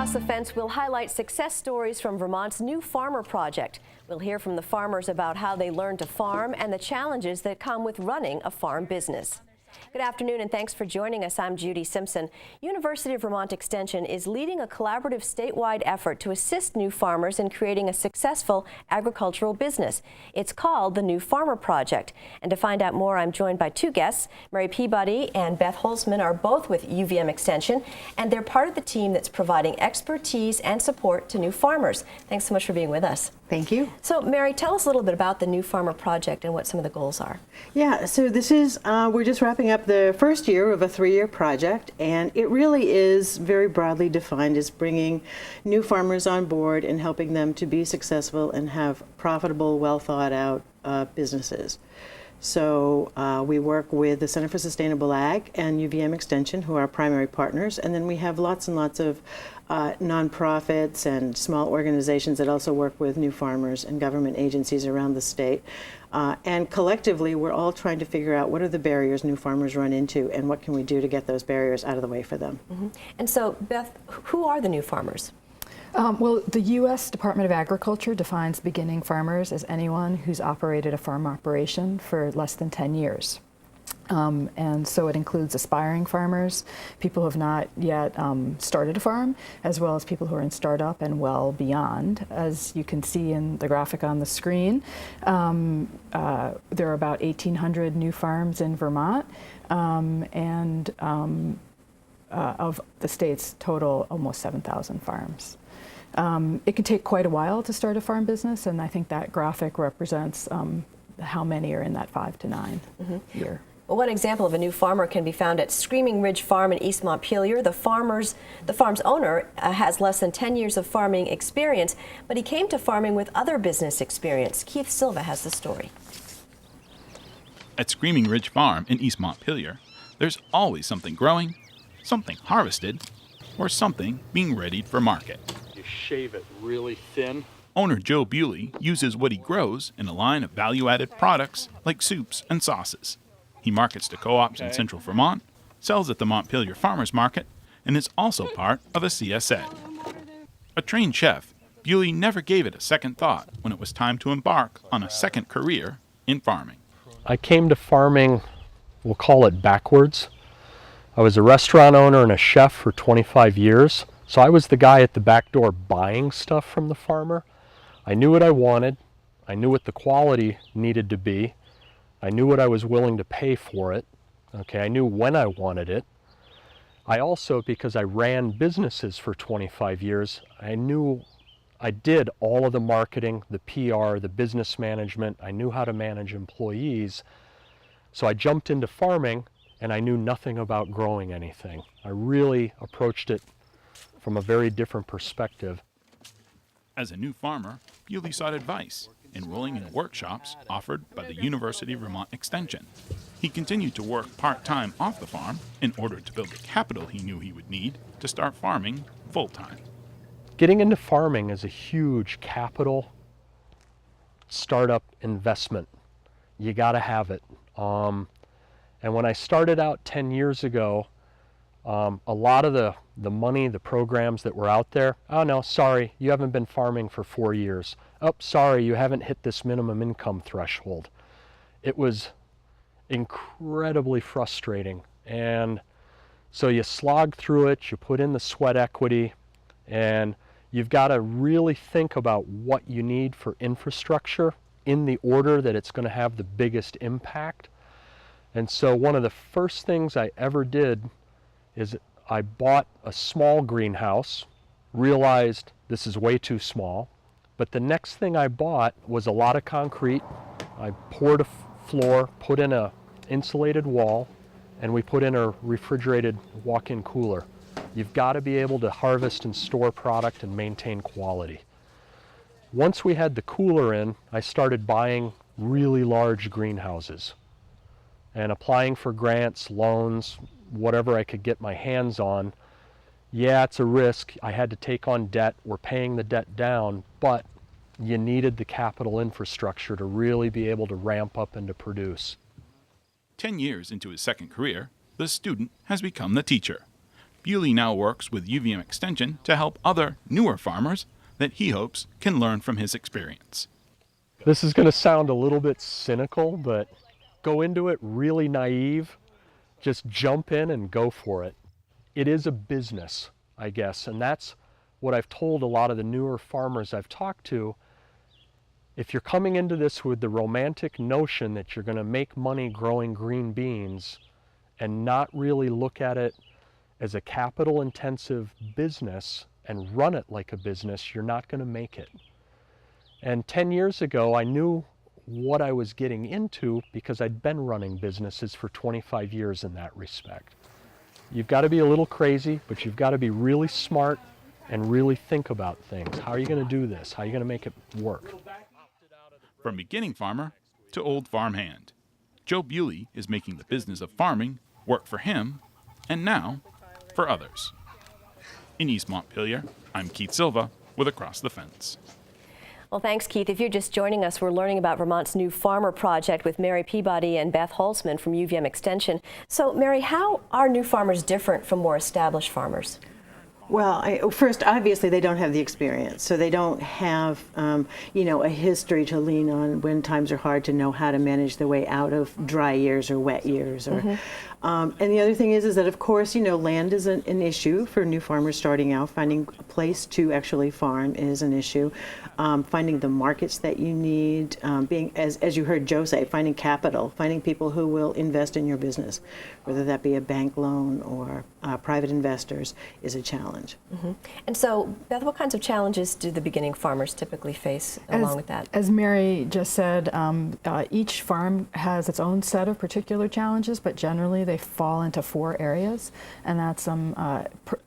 Across the Fence, we'll highlight success stories from Vermont's new farmer project. We'll hear from the farmers about how they learned to farm and the challenges that come with running a farm business. Good afternoon and thanks for joining us. I'm Judy Simpson. University of Vermont Extension is leading a collaborative statewide effort to assist new farmers in creating a successful agricultural business. It's called the New Farmer Project. And to find out more, I'm joined by two guests. Mary Peabody and Beth Holzman are both with UVM Extension, and they're part of the team that's providing expertise and support to new farmers. Thanks so much for being with us. Thank you. So, Mary, tell us a little bit about the New Farmer Project and what some of the goals are. Yeah, so this is, we're just wrapping up the first year of a 3-year project, and it really is very broadly defined as bringing new farmers on board and helping them to be successful and have profitable, well thought out businesses. So we work with the Center for Sustainable Ag and UVM Extension, who are our primary partners, and then we have lots and lots of nonprofits and small organizations that also work with new farmers and government agencies around the state. And collectively, we're all trying to figure out what are the barriers new farmers run into and what can we do to get those barriers out of the way for them. Mm-hmm. And so, Beth, who are the new farmers? Well, the U.S. Department of Agriculture defines beginning farmers as anyone who's operated a farm operation for less than 10 years. And so it includes aspiring farmers, people who have not yet started a farm, as well as people who are in startup and well beyond. As you can see in the graphic on the screen, there are about 1,800 new farms in Vermont, and of the state's total, almost 7,000 farms. It can take quite a while to start a farm business, and I think that graphic represents how many are in that 5 to 9 year. Well, one example of a new farmer can be found at Screaming Ridge Farm in East Montpelier. The farm's owner has less than 10 years of farming experience, but he came to farming with other business experience. Keith Silva has the story. At Screaming Ridge Farm in East Montpelier, there's always something growing, something harvested, or something being readied for market. You shave it really thin. Owner Joe Bewley uses what he grows in a line of value-added products like soups and sauces. He markets to co-ops in central Vermont, sells at the Montpelier Farmers Market, and is also part of a CSA. A trained chef, Bewley never gave it a second thought when it was time to embark on a second career in farming. I came to farming, we'll call it backwards. I was a restaurant owner and a chef for 25 years, so I was the guy at the back door buying stuff from the farmer. I knew what I wanted, I knew what the quality needed to be, I knew what I was willing to pay for it. Okay, I knew when I wanted it. I also, because I ran businesses for 25 years, I knew I did all of the marketing, the PR, the business management. I knew how to manage employees. So I jumped into farming and I knew nothing about growing anything. I really approached it from a very different perspective. As a new farmer, Bewley sought advice, enrolling in workshops offered by the University of Vermont Extension. He continued to work part-time off the farm in order to build the capital he knew he would need to start farming full-time. Getting into farming is a huge capital startup investment. You got to have it. And when I started out 10 years ago, a lot of the money, the programs that were out there, oh no, sorry, you haven't been farming for 4 years. Oh, sorry, you haven't hit this minimum income threshold. It was incredibly frustrating. And so you slog through it, you put in the sweat equity, and you've got to really think about what you need for infrastructure in the order that it's going to have the biggest impact. And so one of the first things I ever did is I bought a small greenhouse, realized this is way too small, but the next thing I bought was a lot of concrete. I poured a floor, put in a insulated wall, and we put in a refrigerated walk-in cooler. You've got to be able to harvest and store product and maintain quality. Once we had the cooler in, I started buying really large greenhouses and applying for grants, loans, whatever I could get my hands on. Yeah, it's a risk. I had to take on debt. We're paying the debt down, but you needed the capital infrastructure to really be able to ramp up and to produce. 10 years into his second career, the student has become the teacher. Bewley now works with UVM Extension to help other, newer farmers that he hopes can learn from his experience. This is going to sound a little bit cynical, but go into it really naive. Just jump in and go for it. It is a business, I guess, and that's what I've told a lot of the newer farmers I've talked to. If you're coming into this with the romantic notion that you're going to make money growing green beans and not really look at it as a capital-intensive business and run it like a business, you're not going to make it. And 10 years ago, I knew what I was getting into because I'd been running businesses for 25 years in that respect. You've got to be a little crazy, but you've got to be really smart and really think about things. How are you going to do this? How are you going to make it work? From beginning farmer to old farmhand, Joe Bewley is making the business of farming work for him and now for others. In East Montpelier, I'm Keith Silva with Across the Fence. Well, thanks, Keith. If you're just joining us, we're learning about Vermont's new farmer project with Mary Peabody and Beth Holzman from UVM Extension. So, Mary, how are new farmers different from more established farmers? Well, first, obviously, they don't have the experience, so they don't have, a history to lean on when times are hard to know how to manage their way out of dry years or wet years. Or, and the other thing is that, of course, land is an issue for new farmers starting out. Finding a place to actually farm is an issue. Finding the markets that you need, being, as you heard Joe say, finding capital, finding people who will invest in your business, whether that be a bank loan or private investors, is a challenge. And so, Beth, what kinds of challenges do the beginning farmers typically face along with that? As Mary just said, each farm has its own set of particular challenges, but generally they fall into 4 areas, and that's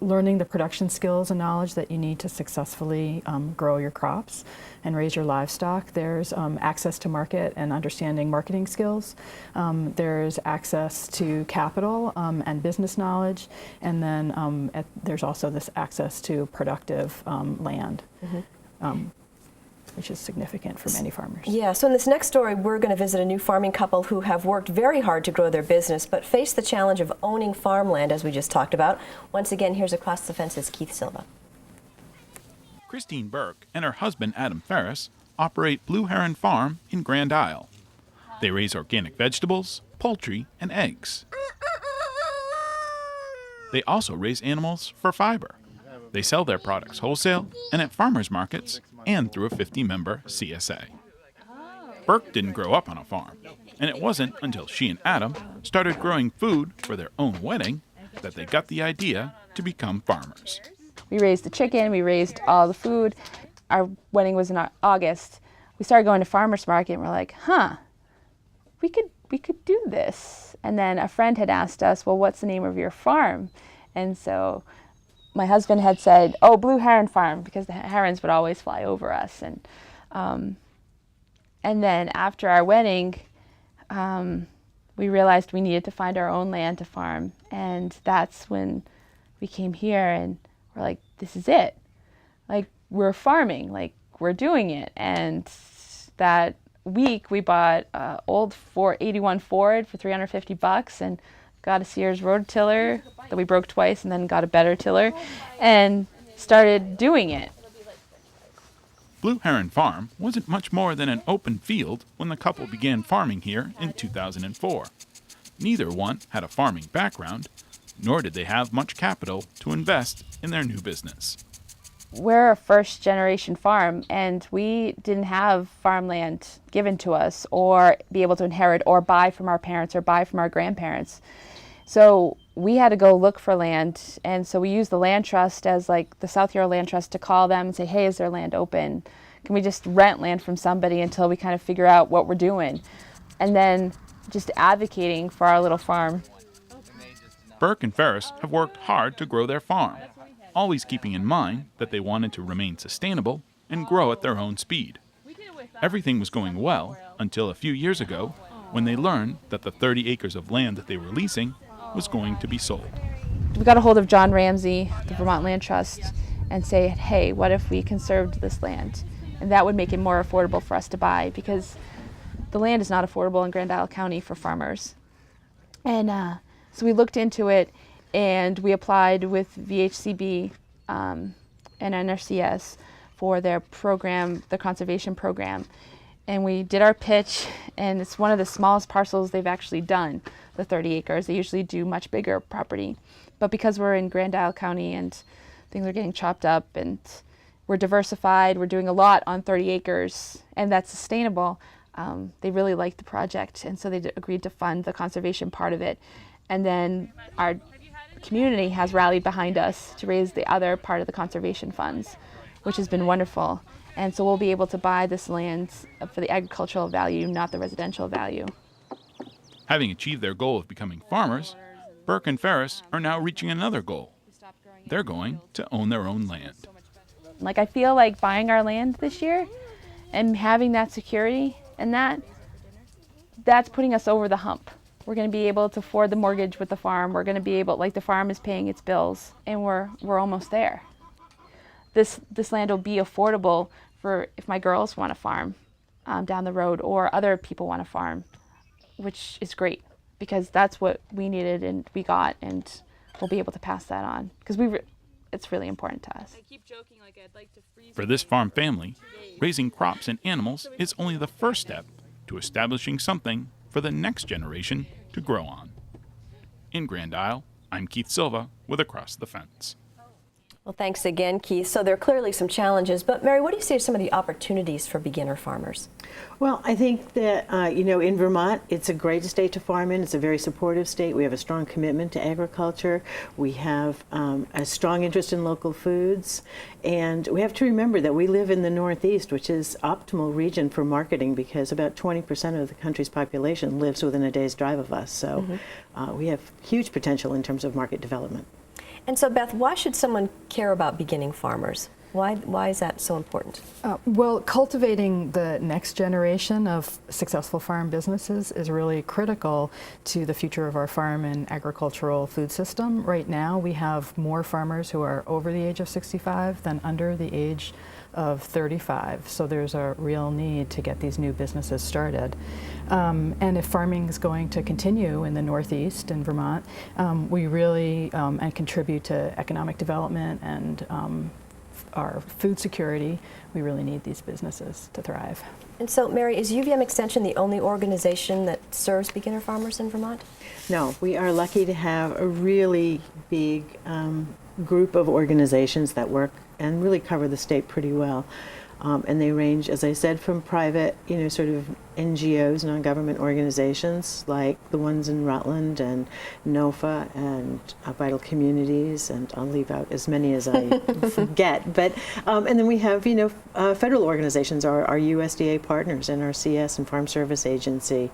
learning the production skills and knowledge that you need to successfully grow your crops and raise your livestock. There's access to market and understanding marketing skills. There's access to capital and business knowledge, and then there's also this access to productive land, which is significant for many farmers. Yeah, so in this next story, we're going to visit a new farming couple who have worked very hard to grow their business, but face the challenge of owning farmland, as we just talked about. Once again, here's Across the Fence's Keith Silva. Christine Burke and her husband Adam Ferris operate Blue Heron Farm in Grand Isle. They raise organic vegetables, poultry, and eggs. They also raise animals for fiber. They sell their products wholesale and at farmers markets and through a 50-member CSA. Burke didn't grow up on a farm, and it wasn't until she and Adam started growing food for their own wedding that they got the idea to become farmers. We raised the chicken, we raised all the food. Our wedding was in August. We started going to farmers market and we're like, we could do this. And then a friend had asked us, well, what's the name of your farm? And so my husband had said, oh, Blue Heron Farm, because the herons would always fly over us. And then after our wedding, we realized we needed to find our own land to farm. And that's when we came here and we're like, this is it. Like, we're farming, like, we're doing it. And that week we bought an old 81 Ford for $350 and got a Sears rototiller that we broke twice and then got a better tiller and started doing it. Blue Heron Farm wasn't much more than an open field when the couple began farming here in 2004. Neither one had a farming background, nor did they have much capital to invest in their new business. We're a first-generation farm, and we didn't have farmland given to us or be able to inherit or buy from our parents or buy from our grandparents. So we had to go look for land, and so we used the land trust as like the South Yarrow Land Trust to call them and say, hey, is there land open? Can we just rent land from somebody until we kind of figure out what we're doing? And then just advocating for our little farm. Burke and Ferris have worked hard to grow their farm, always keeping in mind that they wanted to remain sustainable and grow at their own speed. Everything was going well until a few years ago when they learned that the 30 acres of land that they were leasing was going to be sold. We got a hold of John Ramsey, the Vermont Land Trust, and say, hey, what if we conserved this land? And that would make it more affordable for us to buy, because the land is not affordable in Grand Isle County for farmers. And so we looked into it, and we applied with VHCB and NRCS for their program, the conservation program. And we did our pitch, and it's one of the smallest parcels they've actually done, the 30 acres. They usually do much bigger property. But because we're in Grand Isle County and things are getting chopped up and we're diversified, we're doing a lot on 30 acres, and that's sustainable, they really liked the project, and so they agreed to fund the conservation part of it. And then our community has rallied behind us to raise the other part of the conservation funds, which has been wonderful. And so we'll be able to buy this land for the agricultural value, not the residential value. Having achieved their goal of becoming farmers, Burke and Ferris are now reaching another goal. They're going to own their own land. Like, I feel like buying our land this year and having that security and that's putting us over the hump. We're going to be able to afford the mortgage with the farm. We're going to be able, like, the farm is paying its bills, and we're almost there. This land will be affordable for if my girls want to farm down the road, or other people want to farm, which is great because that's what we needed and we got, and we'll be able to pass that on because it's really important to us. I keep joking, like, I'd like to freeze. For this farm family, raising crops and animals is only the first step to establishing something for the next generation to grow on. In Grand Isle, I'm Keith Silva with Across the Fence. Well, thanks again, Keith. So there are clearly some challenges, but Mary, what do you see as some of the opportunities for beginner farmers? Well, I think that, in Vermont, it's a great state to farm in. It's a very supportive state. We have a strong commitment to agriculture. We have a strong interest in local foods. And we have to remember that we live in the Northeast, which is optimal region for marketing because about 20% of the country's population lives within a day's drive of us. So we have huge potential in terms of market development. And so, Beth, why should someone care about beginning farmers? Why is that so important? Well, cultivating the next generation of successful farm businesses is really critical to the future of our farm and agricultural food system. Right now, we have more farmers who are over the age of 65 than under the age of 35. So there's a real need to get these new businesses started. And if farming is going to continue in the Northeast in Vermont, we really and contribute to economic development and our food security, we really need these businesses to thrive. And so, Mary, is UVM Extension the only organization that serves beginner farmers in Vermont? No, we are lucky to have a really big group of organizations that work and really cover the state pretty well. And they range, as I said, from private, sort of NGOs, non-government organizations, like the ones in Rutland and NOFA and Vital Communities, and I'll leave out as many as I forget. But and then we have, federal organizations, our USDA partners, NRCS and Farm Service Agency,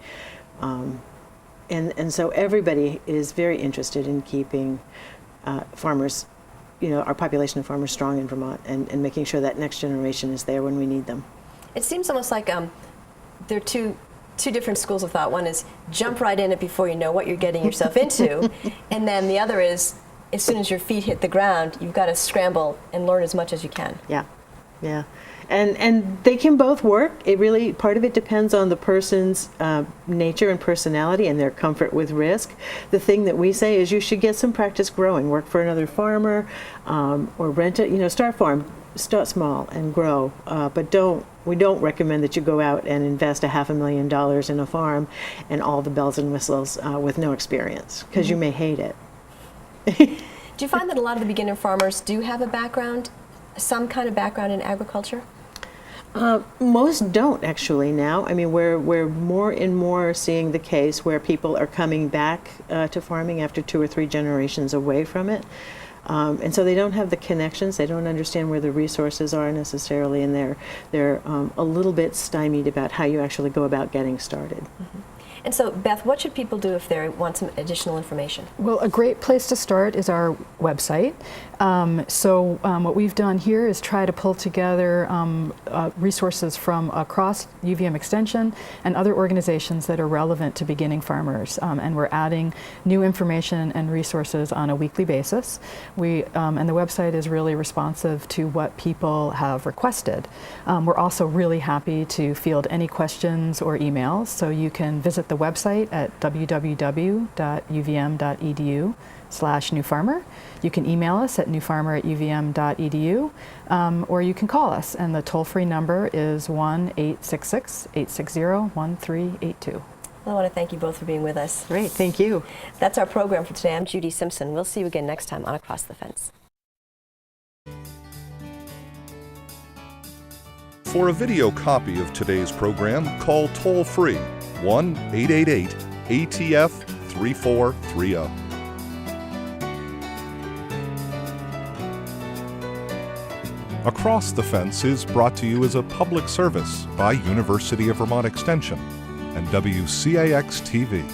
and so everybody is very interested in keeping farmers. Our population of farmers strong in Vermont and making sure that next generation is there when we need them. It seems almost like there are two different schools of thought. One is jump right in it before you know what you're getting yourself into, and then the other is as soon as your feet hit the ground, you've got to scramble and learn as much as you can. Yeah. And they can both work. It really, part of it depends on the person's nature and personality and their comfort with risk. The thing that we say is you should get some practice growing. Work for another farmer or rent it. Start farm, start small and grow. But we don't recommend that you go out and invest $500,000 in a farm and all the bells and whistles with no experience, because you may hate it. Do you find that a lot of the beginner farmers do have a background, some kind of background in agriculture? Most don't actually now. I mean, we're more and more seeing the case where people are coming back to farming after 2 or 3 generations away from it. And so they don't have the connections, they don't understand where the resources are necessarily, and they're a little bit stymied about how you actually go about getting started. Mm-hmm. And so, Beth, what should people do if they want some additional information? Well, a great place to start is our website. What we've done here is try to pull together resources from across UVM Extension and other organizations that are relevant to beginning farmers. And we're adding new information and resources on a weekly basis. And the website is really responsive to what people have requested. We're also really happy to field any questions or emails, so you can visit the the website at www.uvm.edu/newfarmer. You can email us at newfarmer@uvm.edu, or you can call us, and the toll-free number is 1-866-860-1382. I want to thank you both for being with us. Great, thank you. That's our program for today. I'm Judy Simpson. We'll see you again next time on Across the Fence. For a video copy of today's program, call toll-free 1-888-ATF-3430. Across the Fence is brought to you as a public service by University of Vermont Extension and WCAX-TV.